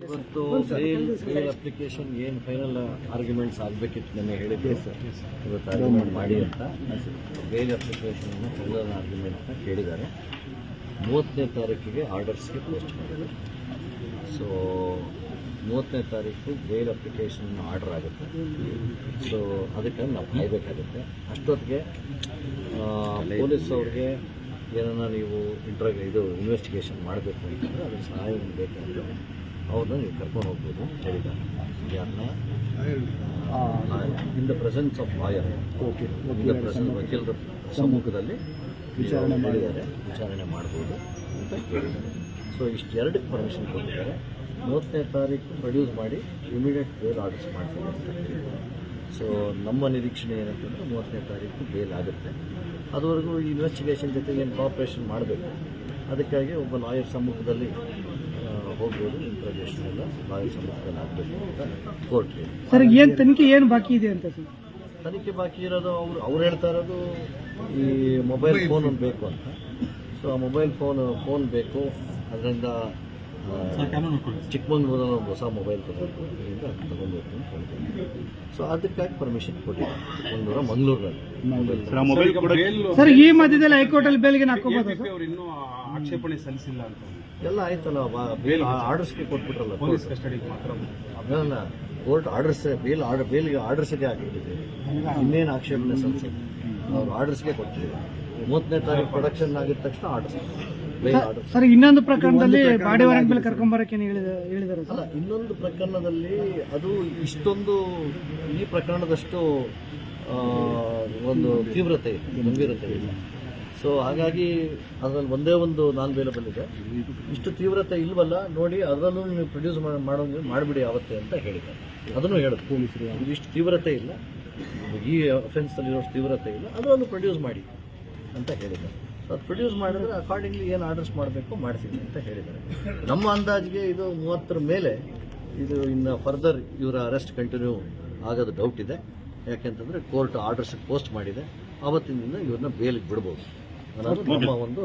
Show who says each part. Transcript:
Speaker 1: ಇವತ್ತು bale application ಏನು final arguments ಆಗಬೇಕಿತ್ತು ನನಗೆ ಹೇಳಿದ್ದೆ ಇವತ್ತು ಆರ್ಗ್ಯುಮೆಂಟ್ ಮಾಡಿ ಅಂತ ಬೇಲ್ ಅಪ್ಲಿಕೇಶನ್ ಫೈನಲ್ ಆರ್ಗ್ಯುಮೆಂಟ್ನ ಕೇಳಿದ್ದಾರೆ 30ನೇ ತಾರೀಕಿಗೆ ಆರ್ಡರ್ಸ್ಗೆ ಪೋಸ್ಟ್ ಮಾಡಿದ್ದಾರೆ. ಸೊ 30ನೇ ತಾರೀಕು ಬೇಲ್ ಅಪ್ಲಿಕೇಶನ್ ಆರ್ಡರ್ ಆಗುತ್ತೆ. ಸೊ ಅದಕ್ಕೆ ನಾವು ಕಾಯಬೇಕಾಗುತ್ತೆ. ಅಷ್ಟೊತ್ತಿಗೆ ಪೊಲೀಸ್ ಅವ್ರಿಗೆ ಏನನ್ನ ನೀವು ಇನ್ವೆಸ್ಟಿಗೇಷನ್ ಮಾಡಬೇಕು ಅಂತಂದರೆ ಅದಕ್ಕೆ ಸಹಾಯ ಬೇಕಂದ್ರೆ ಅವ್ರನ್ನ ನೀವು ಕರ್ಕೊಂಡು ಹೋಗ್ಬೋದು ಹೇಳಿದ್ದಾರೆ. ಯಾರನ್ನ in the presence of lawyer, in the presence ವಕೀಲರ ಸಮ್ಮುಖದಲ್ಲಿ ಹೇಳಿದ್ದಾರೆ, ವಿಚಾರಣೆ ಮಾಡ್ಬೋದು ಅಂತ ಹೇಳಿದ್ದಾರೆ. ಸೊ ಇಷ್ಟು ಎರಡಕ್ಕೆ ಪರ್ಮಿಷನ್ ಕೊಟ್ಟಿದ್ದಾರೆ. 30ನೇ ತಾರೀಕು ಪ್ರೊಡ್ಯೂಸ್ ಮಾಡಿ ಇಮಿಡಿಯೇಟ್ ಬೇಲ್ ಆರ್ಡರ್ಸ್ ಮಾಡ್ತೀವಿ ಅಂತ ಹೇಳಿದ್ದಾರೆ. ಸೊ ನಮ್ಮ ನಿರೀಕ್ಷಣೆ ಏನಂತಂದರೆ 30ನೇ ತಾರೀಕು ಬೇಲ್ ಆಗುತ್ತೆ. ಅದುವರೆಗೂ ಈ ಇನ್ವೆಸ್ಟಿಗೇಷನ್ ಜೊತೆಗೆ ಏನು ಕೋಆಪ್ರೇಷನ್ ಮಾಡಬೇಕು, ಅದಕ್ಕಾಗಿ ಒಬ್ಬ ಲಾಯರ್ ಸಮ್ಮುಖದಲ್ಲಿ ಹೋಗ್ಬೋದು. ಇಂಟ್ರೋಗೇಷನ್ ಎಲ್ಲ ಲಾಯರ್ ಸಮ್ಮುಖದಲ್ಲಿ ಆಗಬೇಕು ಅಂತ ಕೋರ್ಟ್ ಹೇಳಿ.
Speaker 2: ಸರ್ ಏನು ತನಿಖೆ ಏನು ಬಾಕಿ ಇದೆ ಅಂತ ಸರ್?
Speaker 1: ತನಿಖೆ ಬಾಕಿ ಇರೋದು ಅವ್ರು ಹೇಳ್ತಾ ಇರೋದು ಈ ಮೊಬೈಲ್ ಫೋನ್ ಒಂದು ಬೇಕು ಅಂತ. ಸೊ ಆ ಮೊಬೈಲ್ ಫೋನ್ ಬೇಕು, ಅದರಿಂದ ಚಿಕ್ಕಮಂಗ್ಳೂರಲ್ಲಿ ಒಂದು ಹೊಸ ಮೊಬೈಲ್ ತಗೋಬೇಕು, ಇದರಿಂದ ತಗೊಂಡ್ಬೇಕು ಅಂತ ಹೇಳ್ತೀನಿ. ಸೊ ಅದಕ್ಕಾಗಿ ಪರ್ಮಿಷನ್ ಕೊಟ್ಟಿದ್ದಾರೆ ಚಿಕ್ಕಮಂಗ್ಳೂರ ಮಂಗಳೂರಲ್ಲಿ.
Speaker 2: ಸರ್ ಈ ಮಧ್ಯದಲ್ಲಿ ಹೈಕೋರ್ಟಲ್ಲಿ ಬೇಲ್ಗೆ ಹಾಕೋಬಹುದು
Speaker 3: ಇನ್ನೂ ಆಕ್ಷೇಪಣೆ ಸಲ್ಲಿಸಿಲ್ಲ ಅಂತ
Speaker 1: ಎಲ್ಲ ಆಯ್ತಲ್ಲ, ಬೇಲ್ ಆರ್ಡರ್ಸ್ಗೆ ಕೊಟ್ಬಿಟ್ರಲ್ಲ
Speaker 3: ಪೊಲೀಸ್ ಕಸ್ಟಡಿಗೆ ಮಾತ್ರ.
Speaker 1: ಅದನ್ನ ಕೋರ್ಟ್ ಆರ್ಡರ್ಸ್ ಬೇಲ್ಗೆ ಆರ್ಡರ್ಸ್ಗೆ ಹಾಕಿಬಿಟ್ಟಿದೆ. ಇನ್ನೇನು ಆಕ್ಷೇಪಣೆ ಸಲ್ಲಿಸಿದೆ, ಅವ್ರು ಆರ್ಡರ್ಸ್ಗೆ ಕೊಟ್ಟಿದ್ದಾರೆ. 30ನೇ ತಾರೀಕು ಪ್ರೊಡಕ್ಷನ್ ಆಗಿದ ತಕ್ಷಣ ಆರ್ಡರ್ಸ್ ಬೇಲ್ ಆರ್ಡರ್.
Speaker 2: ಸರ್ ಇನ್ನೊಂದು ಪ್ರಕರಣದಲ್ಲಿ ಬಾಡಿ ವಾರಂಟ್ ಮೇಲೆ ಕರ್ಕೊಂಬರಕ್ಕೆ ಹೇಳಿದ್ದಾರೆ.
Speaker 1: ಅಲ್ಲ, ಇನ್ನೊಂದು ಪ್ರಕರಣದಲ್ಲಿ ಅದು ಇಷ್ಟೊಂದು ಈ ಪ್ರಕರಣದಷ್ಟು ಒಂದು ತೀವ್ರತೆ ಇದೆ, ಗಂಭೀರತೆ ಇಲ್ಲ. ಸೊ ಹಾಗಾಗಿ ಅದರಲ್ಲಿ ಒಂದೇ ಒಂದು ನಾನ್ ಬೇಲಬಲ್ ಇದೆ. ಇಷ್ಟು ತೀವ್ರತೆ ಇಲ್ವಲ್ಲ ನೋಡಿ, ಅದರಲ್ಲೂ ನೀವು ಪ್ರೊಡ್ಯೂಸ್ ಮಾಡಿಬಿಡಿ ಆವತ್ತೆ ಅಂತ ಹೇಳಿದ್ದಾರೆ. ಅದನ್ನು ಹೇಳೋದು ಪೊಲೀಸರು, ಇಷ್ಟು ತೀವ್ರತೆ ಇಲ್ಲ, ಈ ಅಫೆನ್ಸಲ್ಲಿರೋ ತೀವ್ರತೆ ಇಲ್ಲ, ಅದರಲ್ಲೂ ಪ್ರೊಡ್ಯೂಸ್ ಮಾಡಿ ಅಂತ ಹೇಳಿದ್ದಾರೆ. ಸೊ ಅದು ಪ್ರೊಡ್ಯೂಸ್ ಮಾಡಿದ್ರೆ ಅಕಾರ್ಡಿಂಗ್ಲಿ ಏನು ಆರ್ಡರ್ಸ್ ಮಾಡಬೇಕು ಮಾಡ್ತೀವಿ ಅಂತ ಹೇಳಿದ್ದಾರೆ. ನಮ್ಮ ಅಂದಾಜಿಗೆ ಇದು 30ರ ಮೇಲೆ ಇದು ಇನ್ನು ಫರ್ದರ್ ಇವರ ಅರೆಸ್ಟ್ ಕಂಟಿನ್ಯೂ ಆಗೋದು ಡೌಟ್ ಇದೆ. ಯಾಕೆಂತಂದರೆ ಕೋರ್ಟ್ ಆರ್ಡರ್ಸ್ ಪೋಸ್ಟ್ ಮಾಡಿದೆ, ಆವತ್ತಿನಿಂದ ಇವ್ರನ್ನ ಬೇಲಿಗೆ ಬಿಡ್ಬೋದು ಅನ್ನೋದು ನಮ್ಮ ಒಂದು